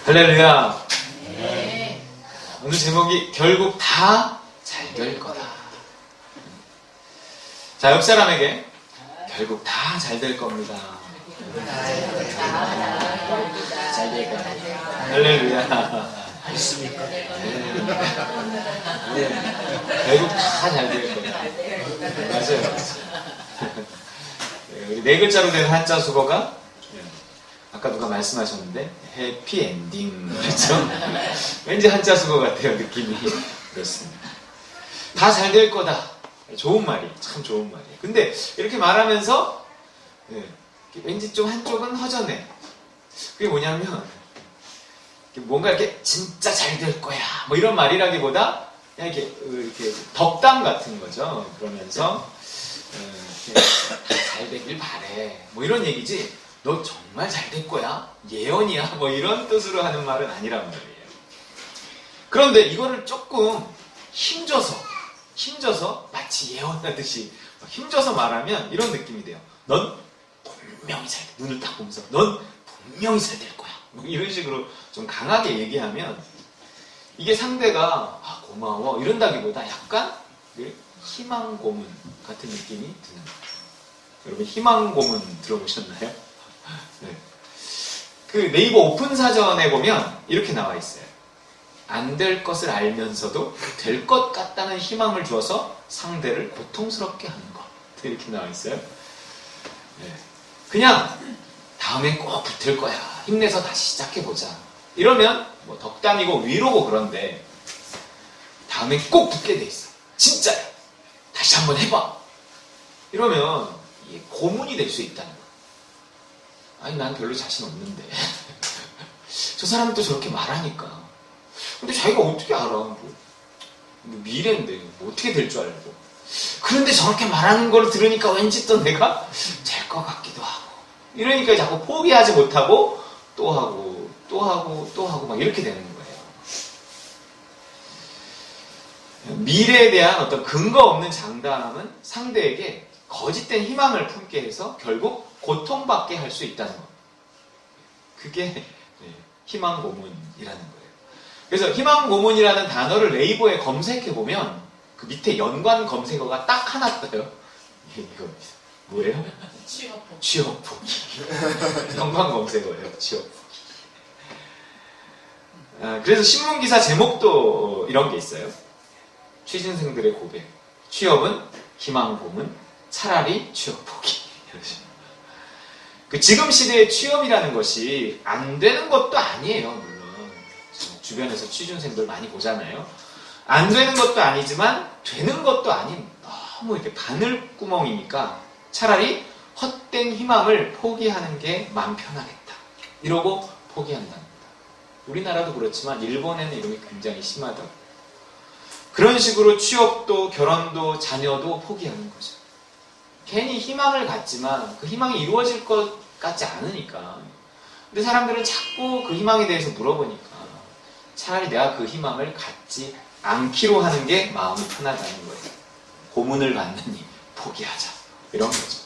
할렐루야. 네. 오늘 제목이 결국 다 잘 될 거다. 자, 옆 사람에게 결국 다 잘 될 겁니다. 잘 될 거다. 할렐루야. 있습니까? 네. 결국 다 잘 될 거다. 맞아요. 네, 우리 네 글자로 된 한자 수거가 아까 누가 말씀하셨는데 해피엔딩 그렇죠? 왠지 한자 수거 같아요. 느낌이. 그렇습니다. 다 잘 될 거다. 좋은 말이 참 좋은 말이에요. 근데 이렇게 말하면서 왠지 좀 한쪽은 허전해. 그게 뭐냐면 뭔가 이렇게 진짜 잘 될 거야 뭐 이런 말이라기보다 그냥 이렇게 덕담 같은 거죠. 그러면서 잘 되길 바래 뭐 이런 얘기지 너 정말 잘 될 거야? 예언이야? 뭐 이런 뜻으로 하는 말은 아니란 말이에요. 그런데 이거를 조금 힘줘서 마치 예언하듯이 힘줘서 말하면 이런 느낌이 돼요. 넌 분명히 잘 돼. 눈을 딱 보면서 넌 분명히 잘 될 거야. 뭐 이런 식으로 좀 강하게 얘기하면 이게 상대가 아, 고마워 이런다기보다 약간 희망 고문 같은 느낌이 드는 거예요. 여러분 희망 고문 들어보셨나요? 네. 그 네이버 오픈 사전에 보면 이렇게 나와 있어요. 안 될 것을 알면서도 될 것 같다는 희망을 주어서 상대를 고통스럽게 하는 것. 이렇게 나와 있어요. 네. 그냥 다음엔 꼭 붙을 거야. 힘내서 다시 시작해보자. 이러면 뭐 덕담이고 위로고 그런데 다음엔 꼭 붙게 돼 있어. 진짜야. 다시 한번 해봐. 이러면 이게 고문이 될 수 있다는 거야. 아니 난 별로 자신 없는데 저 사람은 또 저렇게 말하니까 근데 자기가 어떻게 알아? 뭐 미래인데 뭐 어떻게 될 줄 알고 그런데 저렇게 말하는 걸 들으니까 왠지 또 내가 될 것 같기도 하고 이러니까 자꾸 포기하지 못하고 또 하고 막 이렇게 되는 거예요. 미래에 대한 어떤 근거 없는 장담은 상대에게 거짓된 희망을 품게 해서 결국 고통받게 할 수 있다는 것. 그게 희망 고문이라는 거예요. 그래서 희망 고문이라는 단어를 네이버에 검색해보면 그 밑에 연관 검색어가 딱 하나 떠요. 이거 뭐예요? 취업 포기. 연관 검색어예요. 취업 포기. 그래서 신문기사 제목도 이런 게 있어요. 취준생들의 고백. 취업은 희망 고문, 차라리 취업 포기. 그 지금 시대의 취업이라는 것이 안 되는 것도 아니에요. 물론 주변에서 취준생들 많이 보잖아요. 안 되는 것도 아니지만 되는 것도 아닌 너무 이렇게 바늘구멍이니까 차라리 헛된 희망을 포기하는 게 마음 편하겠다. 이러고 포기한답니다. 우리나라도 그렇지만 일본에는 이런 게 굉장히 심하다고. 그런 식으로 취업도 결혼도 자녀도 포기하는 거죠. 괜히 희망을 갖지만 그 희망이 이루어질 것 같지 않으니까. 근데 사람들은 자꾸 그 희망에 대해서 물어보니까 차라리 내가 그 희망을 갖지 않기로 하는 게 마음이 편하다는 거예요. 고문을 받느니 포기하자. 이런 거죠.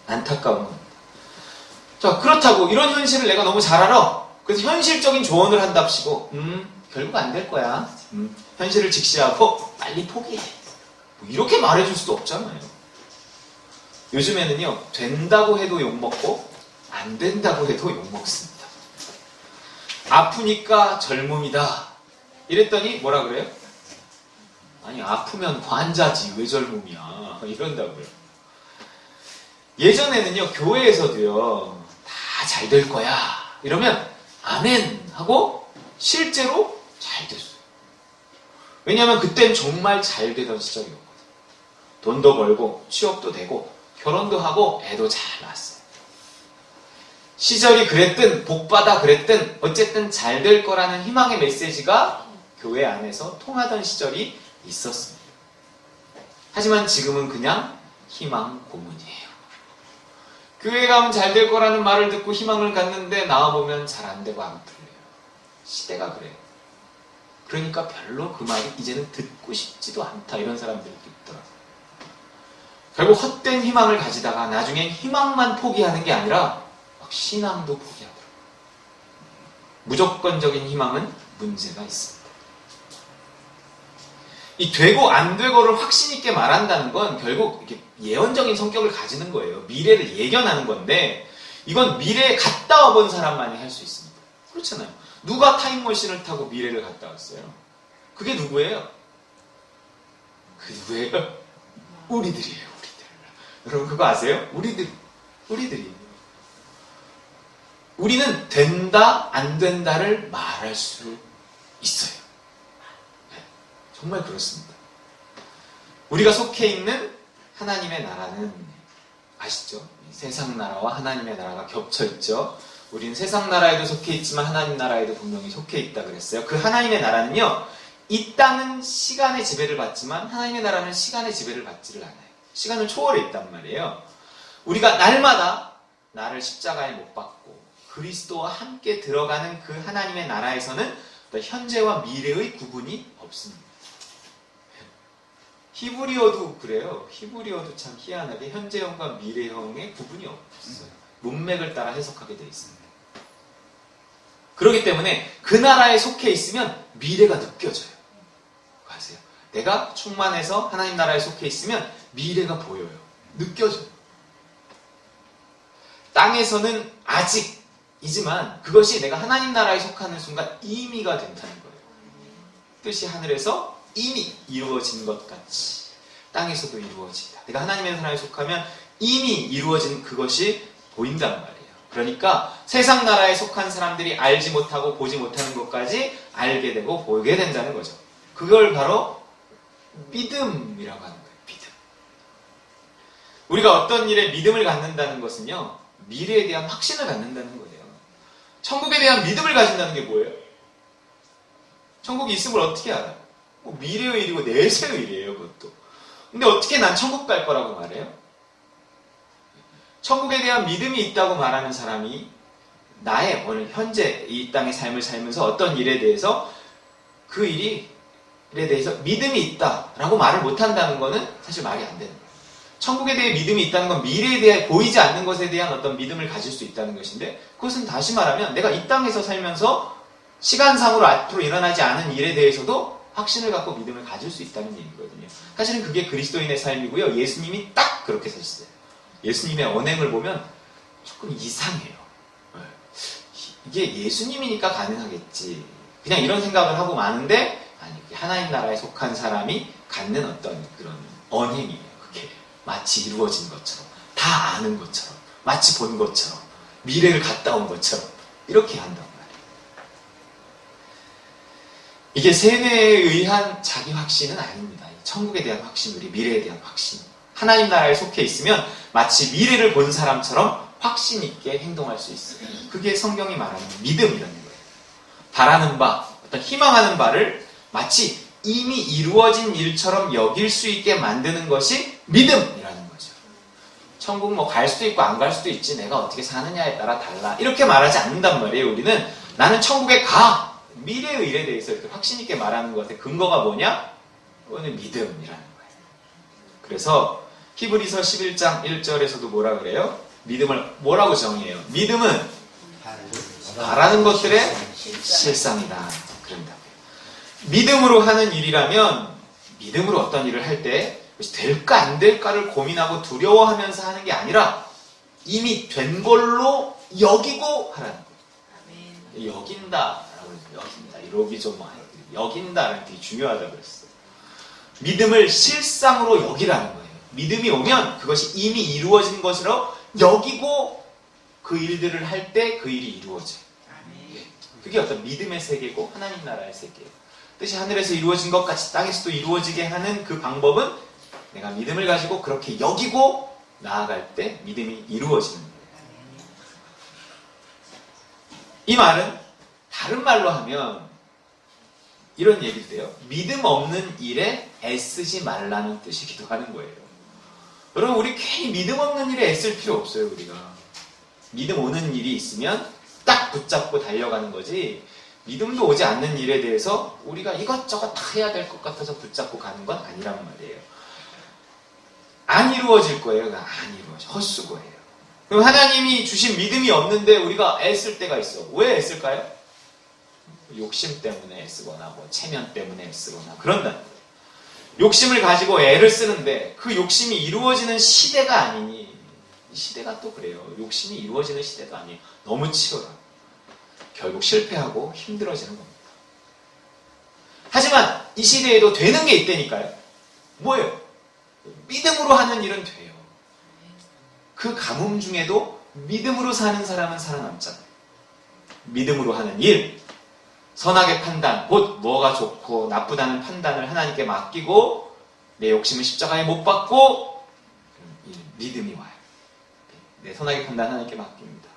안타까운 겁니다. 자, 그렇다고 이런 현실을 내가 너무 잘 알아. 그래서 현실적인 조언을 한답시고 결국 안 될 거야. 현실을 직시하고 빨리 포기해. 뭐 이렇게 말해줄 수도 없잖아요. 요즘에는요. 된다고 해도 욕먹고 안 된다고 해도 욕먹습니다. 아프니까 젊음이다. 이랬더니 뭐라 그래요? 아니 아프면 환자지 왜 젊음이야. 이런다고요. 예전에는요. 교회에서도요. 다 잘 될 거야. 이러면 아멘 하고 실제로 잘 됐어요. 왜냐하면 그땐 정말 잘 되던 시절이었거든요. 돈도 벌고 취업도 되고 결혼도 하고 애도 잘 낳았어요. 시절이 그랬든 복받아 그랬든 어쨌든 잘 될 거라는 희망의 메시지가 교회 안에서 통하던 시절이 있었습니다. 하지만 지금은 그냥 희망 고문이에요. 교회 가면 잘 될 거라는 말을 듣고 희망을 갖는데 나와보면 잘 안 되고 안 풀려요. 시대가 그래요. 그러니까 별로 그 말이 이제는 듣고 싶지도 않다 이런 사람들도 있더라고요. 결국 헛된 희망을 가지다가 나중엔 희망만 포기하는 게 아니라 막 신앙도 포기하더라고요. 무조건적인 희망은 문제가 있습니다. 이 되고 안 되고를 확신 있게 말한다는 건 결국 이렇게 예언적인 성격을 가지는 거예요. 미래를 예견하는 건데 이건 미래에 갔다 와본 사람만이 할 수 있습니다. 그렇잖아요. 누가 타임머신을 타고 미래를 갔다 왔어요? 그게 누구예요? 그 누구예요? 우리들이에요. 우리들. 여러분 그거 아세요? 우리들이에요. 우리는 된다, 안 된다를 말할 수 있어요. 네, 정말 그렇습니다. 우리가 속해 있는 하나님의 나라는 아시죠? 세상 나라와 하나님의 나라가 겹쳐 있죠. 우리는 세상 나라에도 속해 있지만 하나님 나라에도 분명히 속해 있다 그랬어요. 그 하나님의 나라는요. 이 땅은 시간의 지배를 받지만 하나님의 나라는 시간의 지배를 받지를 않아요. 시간을 초월해 있단 말이에요. 우리가 날마다 나를 십자가에 못 박고 그리스도와 함께 들어가는 그 하나님의 나라에서는 현재와 미래의 구분이 없습니다. 히브리어도 그래요. 히브리어도 참 희한하게 현재형과 미래형의 구분이 없어요. 문맥을 따라 해석하게 되어 있습니다. 그렇기 때문에 그 나라에 속해 있으면 미래가 느껴져요. 아세요? 내가 충만해서 하나님 나라에 속해 있으면 미래가 보여요. 느껴져요. 땅에서는 아직이지만 그것이 내가 하나님 나라에 속하는 순간 이미가 된다는 거예요. 뜻이 하늘에서 이미 이루어진 것 같이 땅에서도 이루어지다. 내가 하나님의 나라에 속하면 이미 이루어진 그것이 보인단 말이에요. 그러니까 세상 나라에 속한 사람들이 알지 못하고 보지 못하는 것까지 알게 되고 보게 된다는 거죠. 그걸 바로 믿음이라고 하는 거예요. 믿음. 우리가 어떤 일에 믿음을 갖는다는 것은요. 미래에 대한 확신을 갖는다는 거예요. 천국에 대한 믿음을 가진다는 게 뭐예요? 천국이 있음을 어떻게 알아요? 뭐 미래의 일이고 내세의 일이에요. 그것도. 근데 어떻게 난 천국 갈 거라고 말해요? 천국에 대한 믿음이 있다고 말하는 사람이 나의 오늘 현재 이 땅의 삶을 살면서 어떤 일에 대해서 그 일에 대해서 믿음이 있다라고 말을 못한다는 것은 사실 말이 안 되는 거예요. 천국에 대해 믿음이 있다는 건 미래에 대해 보이지 않는 것에 대한 어떤 믿음을 가질 수 있다는 것인데 그것은 다시 말하면 내가 이 땅에서 살면서 시간상으로 앞으로 일어나지 않은 일에 대해서도 확신을 갖고 믿음을 가질 수 있다는 얘기거든요. 사실은 그게 그리스도인의 삶이고요. 예수님이 딱 그렇게 사셨어요. 예수님의 언행을 보면 조금 이상해요. 이게 예수님이니까 가능하겠지. 그냥 이런 생각을 하고 마는데 아니 하나님 나라에 속한 사람이 갖는 어떤 그런 언행이에요. 그게 마치 이루어진 것처럼 다 아는 것처럼 마치 본 것처럼 미래를 갔다 온 것처럼 이렇게 한단 말이에요. 이게 세뇌에 의한 자기 확신은 아닙니다. 천국에 대한 확신, 우리 미래에 대한 확신. 하나님 나라에 속해 있으면 마치 미래를 본 사람처럼 확신 있게 행동할 수 있어요. 그게 성경이 말하는 믿음이라는 거예요. 바라는 바, 어떤 희망하는 바를 마치 이미 이루어진 일처럼 여길 수 있게 만드는 것이 믿음이라는 거죠. 천국 뭐 갈 수도 있고 안 갈 수도 있지. 내가 어떻게 사느냐에 따라 달라. 이렇게 말하지 않는단 말이에요. 우리는 나는 천국에 가. 미래의 일에 대해서 이렇게 확신 있게 말하는 것의 근거가 뭐냐? 그거는 믿음이라는 거예요. 그래서 히브리서 11장 1절에서도 뭐라 그래요? 믿음을 뭐라고 정의해요? 믿음은 바라는 것들의 실상이다. 그런다고요. 믿음으로 하는 일이라면 믿음으로 어떤 일을 할 때 될까 안 될까를 고민하고 두려워하면서 하는 게 아니라 이미 된 걸로 여기고 하라는 거예요. 여긴다. 여긴다. 이러기좀 여긴다는 게 되게 중요하다고 그랬어요. 믿음을 실상으로 여기라는 거예요. 믿음이 오면 그것이 이미 이루어진 것으로 여기고 그 일들을 할 때 그 일이 이루어져요. 그게 어떤 믿음의 세계고 하나님 나라의 세계예요. 뜻이 하늘에서 이루어진 것 같이 땅에서도 이루어지게 하는 그 방법은 내가 믿음을 가지고 그렇게 여기고 나아갈 때 믿음이 이루어지는 거예요. 이 말은 다른 말로 하면 이런 얘기를 해요. 믿음 없는 일에 애쓰지 말라는 뜻이기도 하는 거예요. 여러분 우리 괜히 믿음 없는 일에 애쓸 필요 없어요. 우리가 믿음 오는 일이 있으면 딱 붙잡고 달려가는 거지 믿음도 오지 않는 일에 대해서 우리가 이것저것 다 해야 될 것 같아서 붙잡고 가는 건 아니란 말이에요. 안 이루어질 거예요. 안 이루어져. 헛수고예요. 그럼 하나님이 주신 믿음이 없는데 우리가 애쓸 때가 있어. 왜 애쓸까요? 욕심 때문에 애쓰거나 뭐 체면 때문에 애쓰거나 그런다는 거예요. 욕심을 가지고 애를 쓰는데 그 욕심이 이루어지는 시대가 아니니 이 시대가 또 그래요. 욕심이 이루어지는 시대도 아니에요. 너무 치열하고 결국 실패하고 힘들어지는 겁니다. 하지만 이 시대에도 되는 게 있다니까요. 뭐예요? 믿음으로 하는 일은 돼요. 그 가뭄 중에도 믿음으로 사는 사람은 살아남잖아요. 믿음으로 하는 일, 선악의 판단, 곧 뭐가 좋고 나쁘다는 판단을 하나님께 맡기고 내 욕심을 십자가에 못 박고 믿음이 와요. 내 선악의 판단 하나님께 맡깁니다.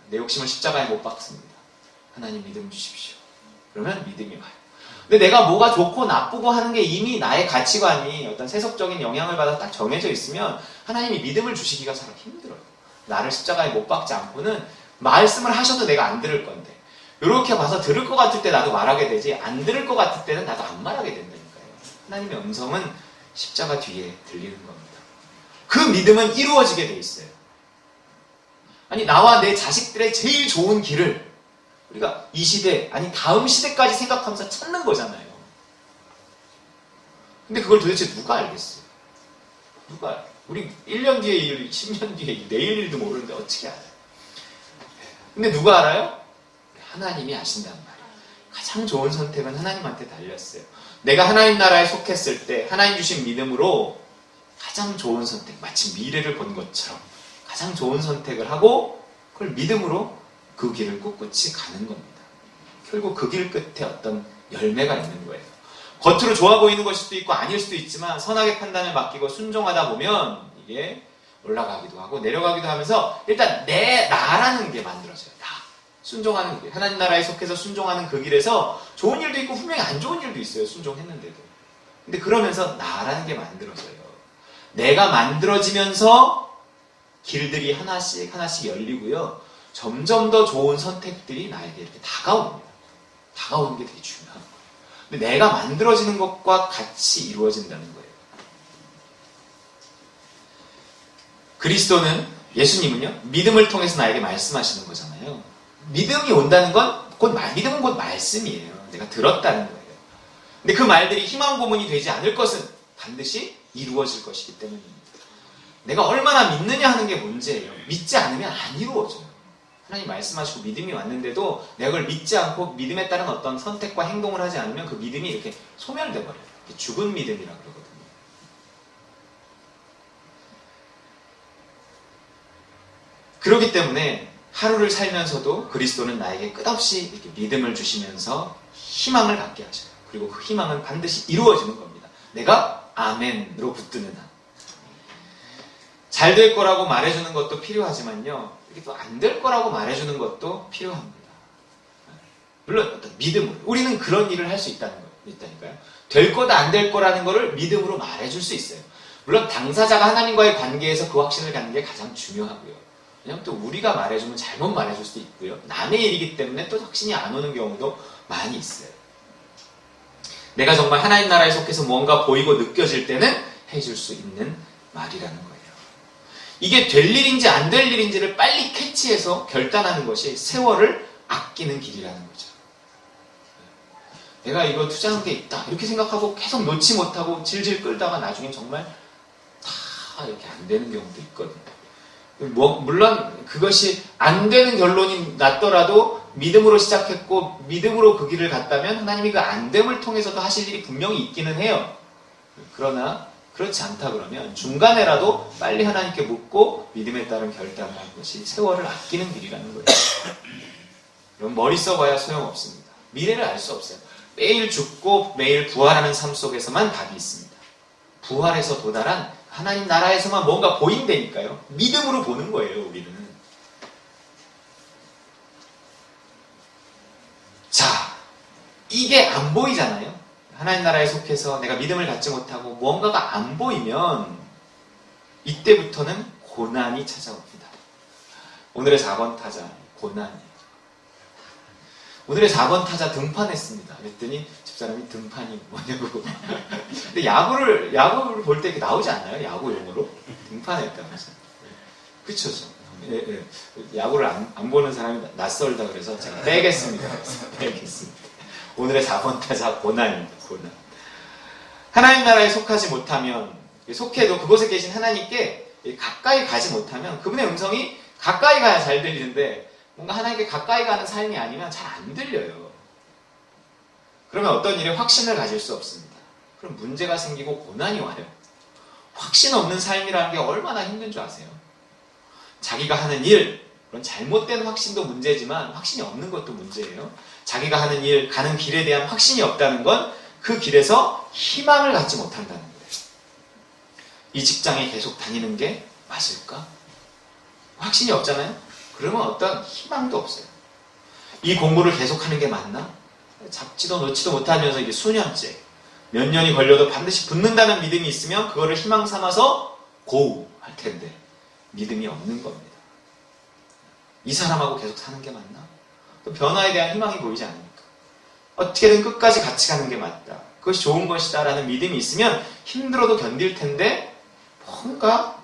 내 욕심을 십자가에 못 박습니다. 하나님 믿음 주십시오. 그러면 믿음이 와요. 근데 내가 뭐가 좋고 나쁘고 하는 게 이미 나의 가치관이 어떤 세속적인 영향을 받아 딱 정해져 있으면 하나님이 믿음을 주시기가 참 힘들어요. 나를 십자가에 못 박지 않고는 말씀을 하셔도 내가 안 들을 건데 이렇게 봐서 들을 것 같을 때 나도 말하게 되지 안 들을 것 같을 때는 나도 안 말하게 된다니까요. 하나님의 음성은 십자가 뒤에 들리는 겁니다. 그 믿음은 이루어지게 돼 있어요. 아니 나와 내 자식들의 제일 좋은 길을 우리가 이 시대 아니 다음 시대까지 생각하면서 찾는 거잖아요. 근데 그걸 도대체 누가 알겠어요? 누가 알아요? 우리 1년 뒤에 일, 10년 뒤에 일, 내일 일도 모르는데 어떻게 알아요? 근데 누가 알아요? 하나님이 아신다는 말이에요. 가장 좋은 선택은 하나님한테 달렸어요. 내가 하나님 나라에 속했을 때 하나님 주신 믿음으로 가장 좋은 선택, 마치 미래를 본 것처럼 가장 좋은 선택을 하고 그걸 믿음으로 그 길을 꿋꿋이 가는 겁니다. 결국 그 길 끝에 어떤 열매가 있는 거예요. 겉으로 좋아 보이는 것일 수도 있고 아닐 수도 있지만 선악의 판단을 맡기고 순종하다 보면 이게 올라가기도 하고 내려가기도 하면서 일단 나라는 게 만들어져요. 나. 순종하는 길. 하나님 나라에 속해서 순종하는 그 길에서 좋은 일도 있고 분명히 안 좋은 일도 있어요. 순종했는데도. 근데 그러면서 나라는 게 만들어져요. 내가 만들어지면서 길들이 하나씩 하나씩 열리고요. 점점 더 좋은 선택들이 나에게 이렇게 다가옵니다. 다가오는 게 되게 중요한 거예요. 근데 내가 만들어지는 것과 같이 이루어진다는 거예요. 그리스도는, 예수님은요, 믿음을 통해서 나에게 말씀하시는 거잖아요. 믿음이 온다는 건, 믿음은 곧 말씀이에요. 내가 들었다는 거예요. 근데 그 말들이 희망 고문이 되지 않을 것은 반드시 이루어질 것이기 때문입니다. 내가 얼마나 믿느냐 하는 게 문제예요. 믿지 않으면 안 이루어져요. 하나님 말씀하시고 믿음이 왔는데도 내가 그걸 믿지 않고 믿음에 따른 어떤 선택과 행동을 하지 않으면 그 믿음이 이렇게 소멸돼 버려요. 죽은 믿음이라 그러거든요. 그렇기 때문에 하루를 살면서도 그리스도는 나에게 끝없이 이렇게 믿음을 주시면서 희망을 갖게 하셔요. 그리고 그 희망은 반드시 이루어지는 겁니다. 내가 아멘으로 붙드는 한. 잘 될 거라고 말해주는 것도 필요하지만요. 이게 또 안 될 거라고 말해주는 것도 필요합니다. 물론 어떤 믿음으로. 우리는 그런 일을 할 수 있다니까요. 될 거다 안 될 거라는 거를 믿음으로 말해줄 수 있어요. 물론 당사자가 하나님과의 관계에서 그 확신을 갖는 게 가장 중요하고요. 왜냐하면 또 우리가 말해주면 잘못 말해줄 수도 있고요. 남의 일이기 때문에 또 확신이 안 오는 경우도 많이 있어요. 내가 정말 하나님 나라에 속해서 뭔가 보이고 느껴질 때는 해줄 수 있는 말이라는 거예요. 이게 될 일인지 안 될 일인지를 빨리 캐치해서 결단하는 것이 세월을 아끼는 길이라는 거죠. 내가 이거 투자한 게 있다 이렇게 생각하고 계속 놓지 못하고 질질 끌다가 나중에 정말 다 이렇게 안 되는 경우도 있거든요. 물론 그것이 안 되는 결론이 났더라도 믿음으로 시작했고 믿음으로 그 길을 갔다면 하나님이 그 안 됨을 통해서도 하실 일이 분명히 있기는 해요. 그러나 그렇지 않다 그러면 중간에라도 빨리 하나님께 묻고 믿음에 따른 결단을 하는 것이 세월을 아끼는 길이라는 거예요. 여러분 머리 써봐야 소용없습니다. 미래를 알 수 없어요. 매일 죽고 매일 부활하는 삶 속에서만 답이 있습니다. 부활에서 도달한 하나님 나라에서만 뭔가 보인다니까요. 믿음으로 보는 거예요, 우리는. 자, 이게 안 보이잖아요. 하나님 나라에 속해서 내가 믿음을 갖지 못하고 무언가가 안 보이면 이때부터는 고난이 찾아옵니다. 오늘의 4번 타자, 고난이에요. 오늘의 4번 타자 등판했습니다. 그랬더니 집사람이 등판이 뭐냐고. 근데 야구를 볼 때 이렇게 나오지 않나요? 야구 용어로? 등판했다면서. 그쵸. 예, 예. 야구를 안 보는 사람이 낯설다 그래서 제가 빼겠습니다. 빼겠습니다. 오늘의 4번 타자 고난입니다. 고난. 하나님 나라에 속하지 못하면, 속해도 그곳에 계신 하나님께 가까이 가지 못하면 그분의 음성이 가까이 가야 잘 들리는데 뭔가 하나님께 가까이 가는 삶이 아니면 잘 안 들려요. 그러면 어떤 일에 확신을 가질 수 없습니다. 그럼 문제가 생기고 고난이 와요. 확신 없는 삶이라는 게 얼마나 힘든 줄 아세요? 자기가 하는 일, 그런 잘못된 확신도 문제지만 확신이 없는 것도 문제예요. 자기가 하는 일, 가는 길에 대한 확신이 없다는 건 그 길에서 희망을 갖지 못한다는 거예요. 이 직장에 계속 다니는 게 맞을까? 확신이 없잖아요? 그러면 어떤 희망도 없어요. 이 공부를 계속하는 게 맞나? 잡지도 놓지도 못하면서 이게 수년째, 몇 년이 걸려도 반드시 붙는다는 믿음이 있으면 그거를 희망 삼아서 고우할 텐데 믿음이 없는 겁니다. 이 사람하고 계속 사는 게 맞나? 또 변화에 대한 희망이 보이지 않습니까? 어떻게든 끝까지 같이 가는 게 맞다. 그것이 좋은 것이다 라는 믿음이 있으면 힘들어도 견딜 텐데 뭔가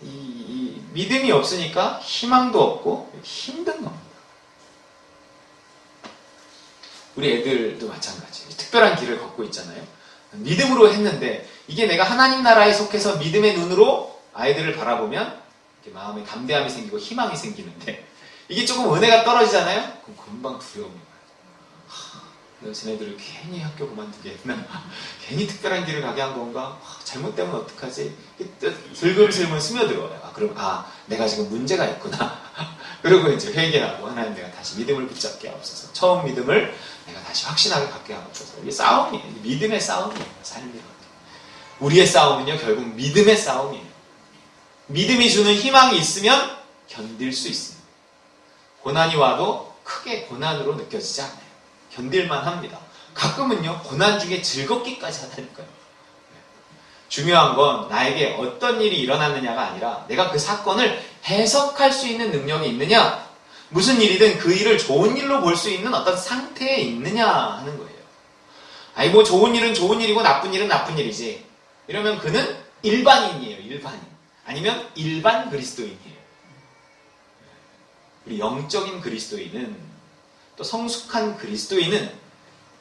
이 믿음이 없으니까 희망도 없고 힘든 겁니다. 우리 애들도 마찬가지예요. 특별한 길을 걷고 있잖아요. 믿음으로 했는데 이게 내가 하나님 나라에 속해서 믿음의 눈으로 아이들을 바라보면 이렇게 마음에 담대함이 생기고 희망이 생기는데 이게 조금 은혜가 떨어지잖아요? 그럼 금방 두려움이 와요. 내가 쟤네들을 괜히 학교 그만두게 했나? 괜히 특별한 길을 가게 한 건가? 잘못되면 어떡하지? 슬금슬금 스며들어요. 그럼 내가 지금 문제가 있구나. 그리고 이제 회개하고 하나님 내가 다시 믿음을 붙잡게 하옵소서. 처음 믿음을 내가 다시 확신하게 갖게 하옵소서. 이게 싸움이에요. 믿음의 싸움이에요. 삶이. 우리의 싸움은요 결국 믿음의 싸움이에요. 믿음이 주는 희망이 있으면 견딜 수 있습니다. 고난이 와도 크게 고난으로 느껴지지 않아요. 견딜만 합니다. 가끔은요 고난 중에 즐겁기까지 하다니까요. 중요한 건 나에게 어떤 일이 일어났느냐가 아니라 내가 그 사건을 해석할 수 있는 능력이 있느냐, 무슨 일이든 그 일을 좋은 일로 볼 수 있는 어떤 상태에 있느냐 하는 거예요. 뭐 좋은 일은 좋은 일이고 나쁜 일은 나쁜 일이지. 이러면 그는 일반인이에요. 일반인. 아니면 일반 그리스도인이에요. 우리 영적인 그리스도인은, 또 성숙한 그리스도인은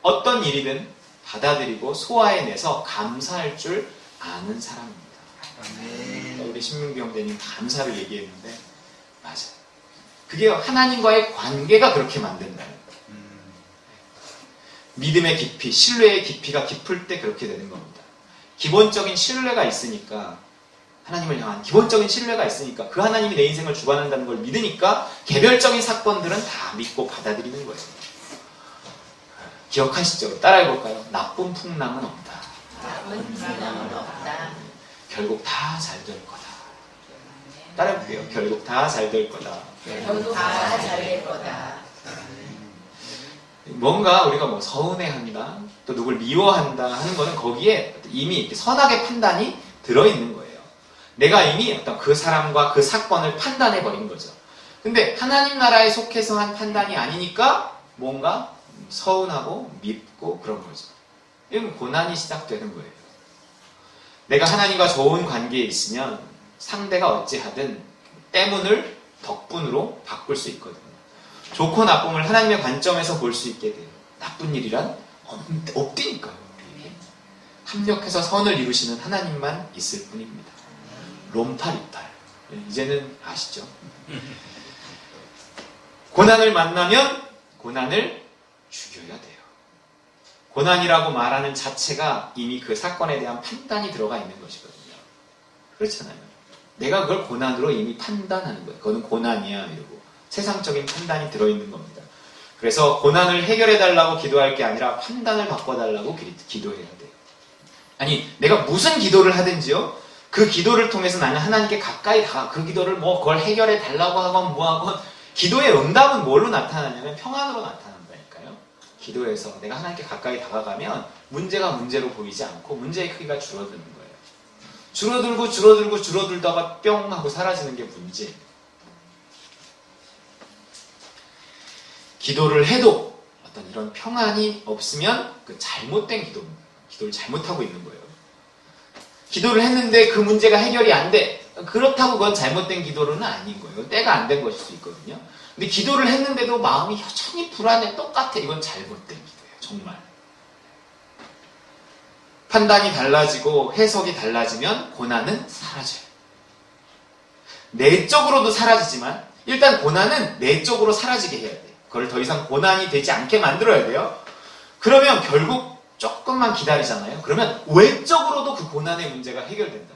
어떤 일이든 받아들이고 소화해내서 감사할 줄 아는 사람입니다. 우리 신민기 형제님 감사를 얘기했는데 맞아요. 그게 하나님과의 관계가 그렇게 만든다는 거예요. 믿음의 깊이, 신뢰의 깊이가 깊을 때 그렇게 되는 겁니다. 기본적인 신뢰가 있으니까, 하나님을 향한 기본적인 신뢰가 있으니까, 그 하나님이 내 인생을 주관한다는 걸 믿으니까 개별적인 사건들은 다 믿고 받아들이는 거예요. 기억하시죠? 따라해볼까요? 나쁜 풍랑은 없다. 나쁜 풍랑은 없다. 결국 다 잘 될 거다. 따라해볼게요. 결국 다 잘 될 거다. 결국 다 잘 될 거다. 뭔가 우리가 뭐 서운해한다, 또 누굴 미워한다 하는 거는 거기에 이미 선악의 판단이 들어있는 거예요. 내가 이미 어떤 그 사람과 그 사건을 판단해버린 거죠. 근데 하나님 나라에 속해서 한 판단이 아니니까 뭔가 서운하고 밉고 그런 거죠. 이러면 고난이 시작되는 거예요. 내가 하나님과 좋은 관계에 있으면 상대가 어찌하든 때문을 덕분으로 바꿀 수 있거든요. 좋고 나쁨을 하나님의 관점에서 볼 수 있게 돼요. 나쁜 일이란 없으니까요. 합력해서 선을 이루시는 하나님만 있을 뿐입니다. 롬팔 이팔. 이제는 아시죠? 고난을 만나면 고난을 죽여야 돼요. 고난이라고 말하는 자체가 이미 그 사건에 대한 판단이 들어가 있는 것이거든요. 그렇잖아요. 내가 그걸 고난으로 이미 판단하는 거예요. 그거는 고난이야 이러고 세상적인 판단이 들어있는 겁니다. 그래서 고난을 해결해달라고 기도할 게 아니라 판단을 바꿔달라고 기도해야 돼요. 아니 내가 무슨 기도를 하든지요, 그 기도를 통해서 나는 하나님께 가까이 다가, 그 기도를 뭐 그걸 해결해 달라고 하건 뭐하건, 기도의 응답은 뭘로 나타나냐면 평안으로 나타난다니까요. 기도에서 내가 하나님께 가까이 다가가면 문제가 문제로 보이지 않고 문제의 크기가 줄어드는 거예요. 줄어들다가 뿅 하고 사라지는 게 문제예요. 기도를 해도 어떤 이런 평안이 없으면 그 잘못된 기도를 잘못하고 있는 거예요. 기도를 했는데 그 문제가 해결이 안 돼. 그렇다고 그건 잘못된 기도는 아닌 거예요. 때가 안 된 것일 수 있거든요. 근데 기도를 했는데도 마음이 여전히 불안해, 똑같아. 이건 잘못된 기도예요. 정말. 판단이 달라지고 해석이 달라지면 고난은 사라져요. 내적으로도 사라지지만 일단 고난은 내적으로 사라지게 해야 돼요. 그걸 더 이상 고난이 되지 않게 만들어야 돼요. 그러면 결국 조금만 기다리잖아요. 그러면 외적으로도 그 고난의 문제가 해결된다.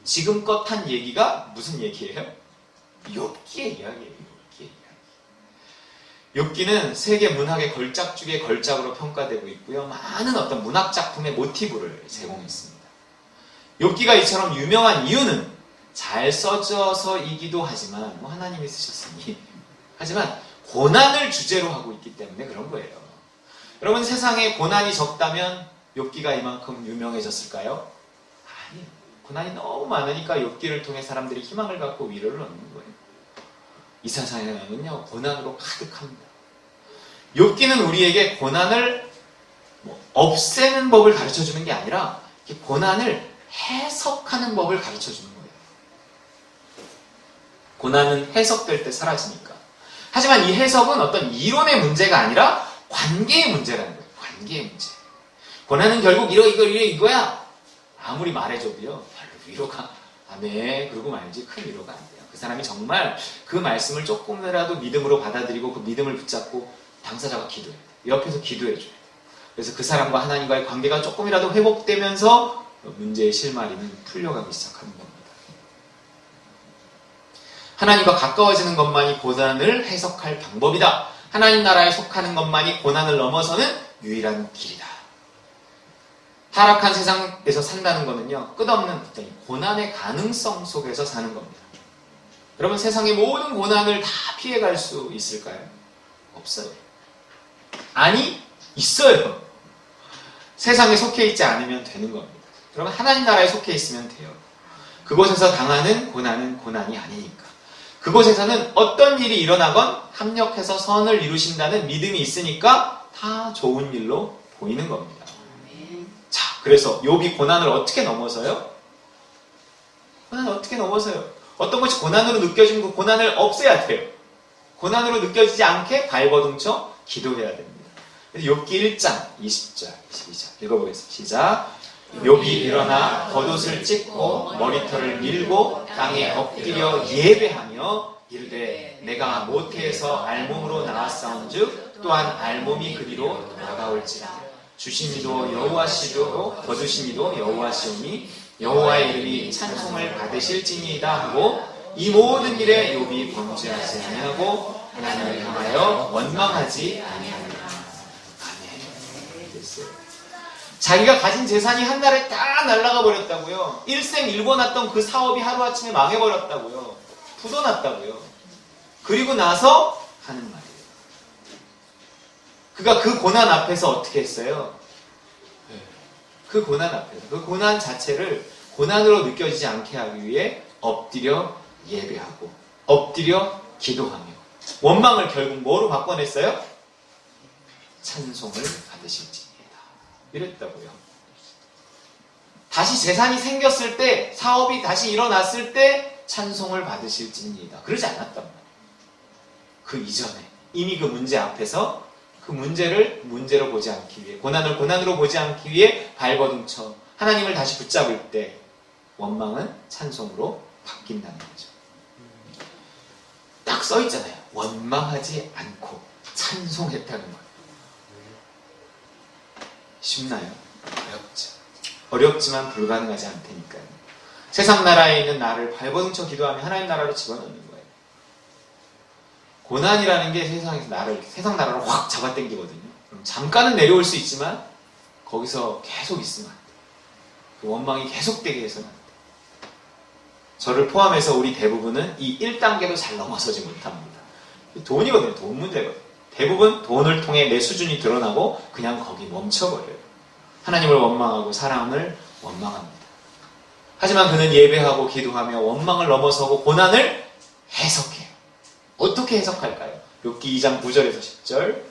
지금껏 한 얘기가 무슨 얘기예요? 욥기의 이야기예요. 욥기는 세계 문학의 걸작 중에 걸작으로 평가되고 있고요. 많은 어떤 문학 작품의 모티브를 제공했습니다. 욥기가 이처럼 유명한 이유는 잘 써져서이기도 하지만 하나님이 쓰셨으니 하지만 고난을 주제로 하고 있기 때문에 그런 거예요. 여러분 세상에 고난이 적다면 욥기가 이만큼 유명해졌을까요? 아니에요. 고난이 너무 많으니까 욥기를 통해 사람들이 희망을 갖고 위로를 얻는 거예요. 이 세상에는요 고난으로 가득합니다. 욥기는 우리에게 고난을 없애는 법을 가르쳐주는 게 아니라 고난을 해석하는 법을 가르쳐주는 거예요. 고난은 해석될 때 사라지니까. 하지만 이 해석은 어떤 이론의 문제가 아니라 관계의 문제라는 거예요. 관계의 문제. 고난은 결국 이거야. 아무리 말해줘도요 별로 위로가 안 해. 그러고 말지 큰 위로가 안 돼요. 그 사람이 정말 그 말씀을 조금이라도 믿음으로 받아들이고 그 믿음을 붙잡고 당사자가 기도해야 돼요. 옆에서 기도해줘야 돼요. 그래서 그 사람과 하나님과의 관계가 조금이라도 회복되면서 문제의 실마리는 풀려가기 시작하는 겁니다. 하나님과 가까워지는 것만이 고난을 해석할 방법이다. 하나님 나라에 속하는 것만이 고난을 넘어서는 유일한 길이다. 타락한 세상에서 산다는 것은요 끝없는 고난의 가능성 속에서 사는 겁니다. 여러분 세상의 모든 고난을 다 피해갈 수 있을까요? 없어요. 아니 있어요. 세상에 속해 있지 않으면 되는 겁니다. 그러면 하나님 나라에 속해 있으면 돼요. 그곳에서 당하는 고난은 고난이 아니니까. 그곳에서는 어떤 일이 일어나건 합력해서 선을 이루신다는 믿음이 있으니까 다 좋은 일로 보이는 겁니다. 자, 그래서 욥이 고난을 어떻게 넘어서요? 고난을 어떻게 넘어서요? 어떤 것이 고난으로 느껴지면 그 고난을 없애야 돼요. 고난으로 느껴지지 않게 발버둥쳐 기도해야 됩니다. 그래서 욥기 1장 20절, 22절 읽어보겠습니다. 시작. 욥이 일어나 겉옷을 찢고 머리털을 밀고 땅에 엎드려 예배하며 이르되 내가 모태에서 알몸으로 나왔사온즉 또한 알몸이 그리로 돌아가올지라. 주신 이도 여호와시도 거두신 이도 여호와시오니 여호와의 이름이 찬송을 받으실지니이다 하고 이 모든 일에 욥이 범죄하지 아니하고 하나님을 향하여 원망하지 아니하니라. 아멘. 됐어요. 자기가 가진 재산이 한 달에 다 날아가 버렸다고요. 일생 일궈놨던 그 사업이 하루아침에 망해버렸다고요. 부도났다고요. 그리고 나서 하는 말이에요. 그가 그 고난 앞에서 어떻게 했어요? 그 고난 앞에서 그 고난 자체를 고난으로 느껴지지 않게 하기 위해 엎드려 예배하고 엎드려 기도하며 원망을 결국 뭐로 바꿔냈어요? 찬송을 받으실지니이다. 이랬다고요. 다시 재산이 생겼을 때, 사업이 다시 일어났을 때 찬송을 받으실지니이다. 그러지 않았단 말이에요. 그 이전에 이미 그 문제 앞에서 그 문제를 문제로 보지 않기 위해, 고난을 고난으로 보지 않기 위해 발버둥쳐 하나님을 다시 붙잡을 때 원망은 찬송으로 바뀐다는 거죠. 딱 써있잖아요. 원망하지 않고 찬송했다는 거예요. 쉽나요? 어렵죠. 어렵지만 불가능하지 않다니까요. 세상 나라에 있는 나를 발버둥쳐 기도하며 하나님 나라로 집어넣는 거예요. 고난이라는 게 세상 나라로 확 잡아당기거든요. 그럼 잠깐은 내려올 수 있지만 거기서 계속 있으면 안 돼요. 그 원망이 계속되게 해서는 안 돼요. 저를 포함해서 우리 대부분은 이 1단계도 잘 넘어서지 못합니다. 돈이거든요. 돈 문제거든요. 대부분 돈을 통해 내 수준이 드러나고 그냥 거기 멈춰버려요. 하나님을 원망하고 사랑을 원망합니다. 하지만 그는 예배하고 기도하며 원망을 넘어서고 고난을 해석해요. 어떻게 해석할까요? 욥기 2장 9절에서 10절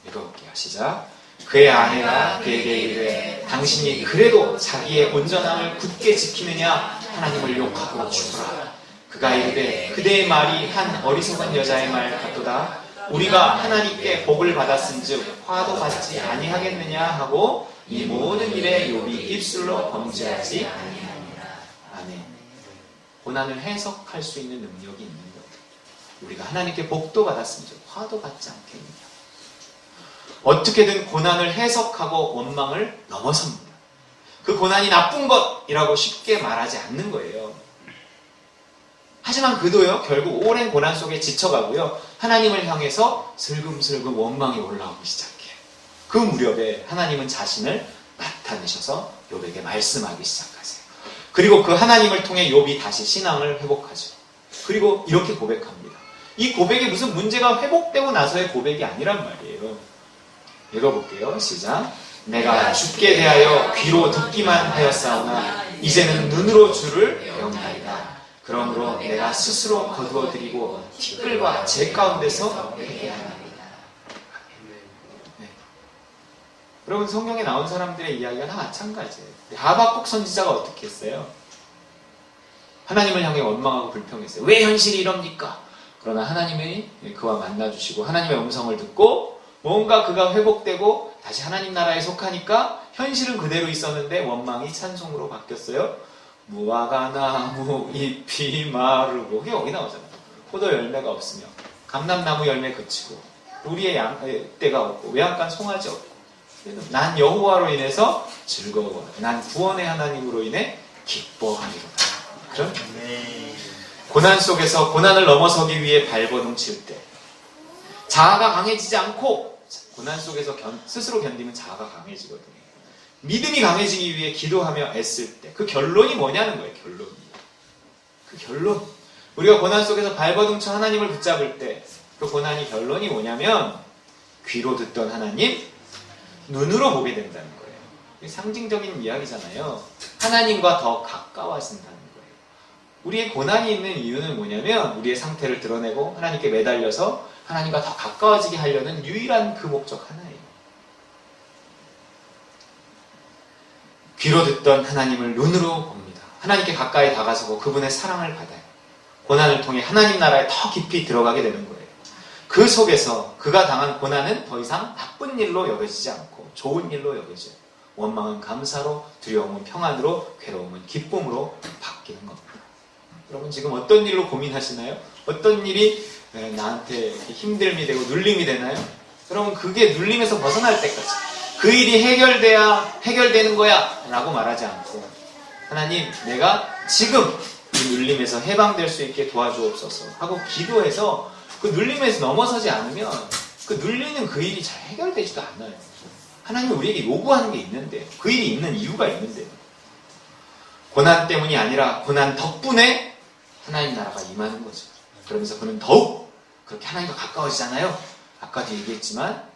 읽어볼게요. 시작. 그의 아내가 그에게 이르되 당신이 그래도 자기의 온전함을 굳게 지키느냐? 하나님을 욕하고 죽으라. 그가 이르되 그대의 말이 한 어리석은 여자의 말 같도다. 우리가 하나님께 복을 받았은즉 화도 받지 아니하겠느냐 하고 이 모든 일에 욥이 입술로 범죄하지 아니하니라. 아멘. 고난을 해석할 수 있는 능력이 있는 것. 우리가 하나님께 복도 받았은즉 화도 받지 않겠느냐. 어떻게든 고난을 해석하고 원망을 넘어섭니다. 그 고난이 나쁜 것이라고 쉽게 말하지 않는 거예요. 하지만 그도요, 결국 오랜 고난 속에 지쳐가고요, 하나님을 향해서 슬금슬금 원망이 올라오기 시작해요. 그 무렵에 하나님은 자신을 나타내셔서 욥에게 말씀하기 시작하세요. 그리고 그 하나님을 통해 욥이 다시 신앙을 회복하죠. 그리고 이렇게 고백합니다. 이 고백이 무슨 문제가 회복되고 나서의 고백이 아니란 말이에요. 읽어볼게요. 시작. 내가 죽게 대하여 귀로 듣기만 하였사오나 이제는 눈으로 주를 배웠나이다. 그러므로 내가 스스로 거두어드리고 티끌과 재 가운데서 회개하나이다. 네. 여러분, 성경에 나온 사람들의 이야기가 다 마찬가지예요. 하박국 선지자가 어떻게 했어요? 하나님을 향해 원망하고 불평했어요. 왜 현실이 이럽니까? 그러나 하나님이 그와 만나주시고 하나님의 음성을 듣고 뭔가 그가 회복되고 다시 하나님 나라에 속하니까 현실은 그대로 있었는데 원망이 찬송으로 바뀌었어요. 무화과 나무 잎이 마르고, 그게 여기 나오잖아요. 포도 열매가 없으며 감람나무 열매 그치고 우리의 때가 없고 외양간 송아지 없고 난 여호와로 인해서 즐거워하라. 난 구원의 하나님으로 인해 기뻐하리로다. 그런 고난 속에서 고난을 넘어서기 위해 발버둥 칠 때 자아가 강해지지 않고, 고난 속에서 스스로 견디면 자아가 강해지거든요. 믿음이 강해지기 위해 기도하며 애쓸 때 그 결론이 뭐냐는 거예요. 그 결론. 우리가 고난 속에서 발버둥 쳐 하나님을 붙잡을 때 그 고난이 결론이 뭐냐면 귀로 듣던 하나님 눈으로 보게 된다는 거예요. 이게 상징적인 이야기잖아요. 하나님과 더 가까워진다는 거예요. 우리의 고난이 있는 이유는 뭐냐면 우리의 상태를 드러내고 하나님께 매달려서 하나님과 더 가까워지게 하려는 유일한 그 목적 하나예요. 귀로 듣던 하나님을 눈으로 봅니다. 하나님께 가까이 다가서고 그분의 사랑을 받아요. 고난을 통해 하나님 나라에 더 깊이 들어가게 되는 거예요. 그 속에서 그가 당한 고난은 더 이상 나쁜 일로 여겨지지 않고 좋은 일로 여겨져요. 원망은 감사로, 두려움은 평안으로, 괴로움은 기쁨으로 바뀌는 겁니다. 여러분, 지금 어떤 일로 고민하시나요? 어떤 일이 나한테 힘듦이 되고 눌림이 되나요? 여러분, 그게 눌림에서 벗어날 때까지 그 일이 해결되는 거야 라고 말하지 않고, 하나님, 내가 지금 이 눌림에서 해방될 수 있게 도와주옵소서 하고 기도해서 그 눌림에서 넘어서지 않으면 그 눌리는 그 일이 잘 해결되지도 않아요. 하나님이 우리에게 요구하는 게 있는데, 그 일이 있는 이유가 있는데, 고난 때문이 아니라 고난 덕분에 하나님 나라가 임하는 거죠. 그러면서 그는 더욱 그렇게 하나님과 가까워지잖아요. 아까도 얘기했지만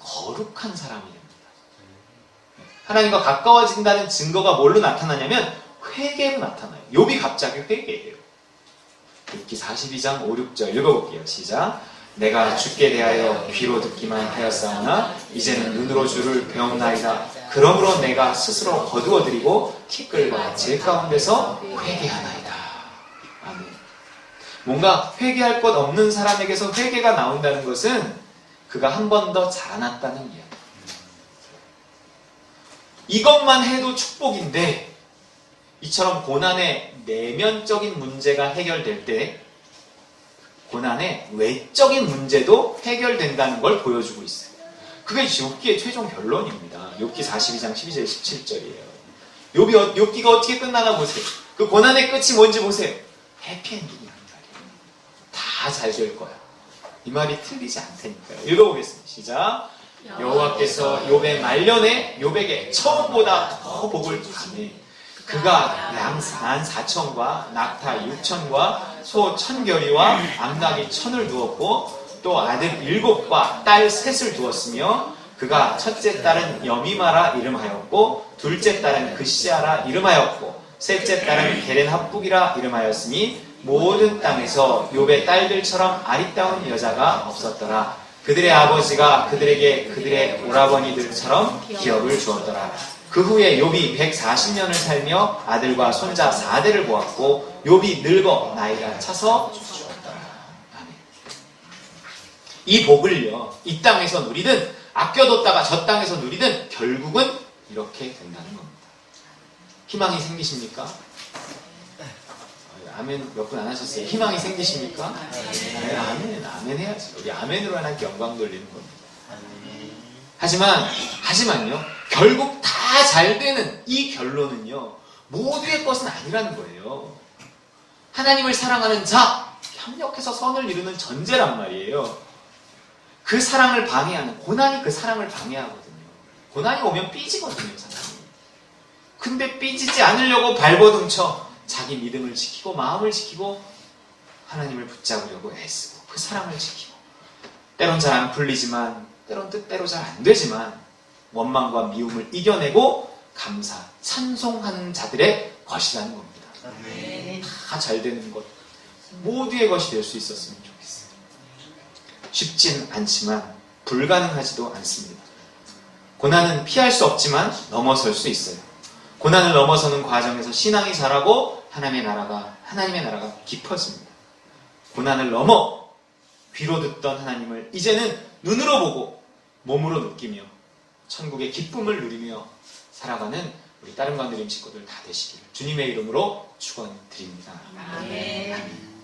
거룩한 사람이 됩니다. 하나님과 가까워진다는 증거가 뭘로 나타나냐면 회개로 나타나요. 욥이 갑자기 회개해요. 욥기 42장 5, 6절 읽어볼게요. 시작. 내가 주께 대하여 귀로 듣기만 하였사오나 이제는 눈으로 주를 배웠나이다. 그러므로 내가 스스로 거두어드리고 티끌과 재 가운데서 회개하나이다. 아멘. 뭔가 회개할 것 없는 사람에게서 회개가 나온다는 것은 그가 한 번 더 자라났다는 이야기. 이것만 해도 축복인데, 이처럼 고난의 내면적인 문제가 해결될 때 고난의 외적인 문제도 해결된다는 걸 보여주고 있어요. 그게 욥기의 최종 결론입니다. 욥기 42장 12절 17절이에요. 욥기가 어떻게 끝나나 보세요. 그 고난의 끝이 뭔지 보세요. 해피엔딩이란 말이에요. 다 잘 될 거야. 이 말이 틀리지 않다니까요. 읽어보겠습니다. 시작. 여호와께서 욥의 말년에 욥에게 처음보다 더 복을 주시니 그가 양 14,000과 낙타 6,000과 소 1,000결이와 암낙이 1,000을 두었고 또 아들 7과 딸 3을 두었으며 그가 첫째 딸은 여미마라 이름하였고 둘째 딸은 그시아라 이름하였고 셋째 딸은 게렌합북이라 이름하였으니 모든 땅에서 욥의 딸들처럼 아리따운 여자가 없었더라. 그들의 아버지가 그들에게 그들의 오라버니들처럼 기업을 주었더라. 그 후에 욥이 140년을 살며 아들과 손자 4대를 보았고 욥이 늙어 나이가 차서 죽었더라. 아멘. 이 복을요, 이 땅에서 누리든 아껴뒀다가 저 땅에서 누리든 결국은 이렇게 된다는 겁니다. 희망이 생기십니까? 아멘 몇 분 안 하셨어요? 희망이 생기십니까? 네, 아멘, 아멘 해야지. 우리 아멘으로 하나님께 영광 돌리는 겁니다. 하지만요, 결국 다 잘 되는 이 결론은요, 모두의 것은 아니라는 거예요. 하나님을 사랑하는 자, 협력해서 선을 이루는 전제란 말이에요. 그 사랑을 방해하는, 고난이 그 사랑을 방해하거든요. 고난이 오면 삐지거든요, 사람이. 근데 삐지지 않으려고 발버둥쳐 자기 믿음을 지키고 마음을 지키고 하나님을 붙잡으려고 애쓰고 그 사랑을 지키고 때론 잘 안 풀리지만 때론 뜻대로 잘 안 되지만 원망과 미움을 이겨내고 감사, 찬송하는 자들의 것이라는 겁니다. 다 잘 되는 것, 모두의 것이 될 수 있었으면 좋겠어요. 쉽진 않지만 불가능하지도 않습니다. 고난은 피할 수 없지만 넘어설 수 있어요. 고난을 넘어서는 과정에서 신앙이 자라고 하나님의 나라가 깊어집니다. 고난을 넘어 귀로 듣던 하나님을 이제는 눈으로 보고 몸으로 느끼며 천국의 기쁨을 누리며 살아가는 우리 다른 관드림 식구들 다 되시길 주님의 이름으로 축원드립니다. 아멘. 아멘.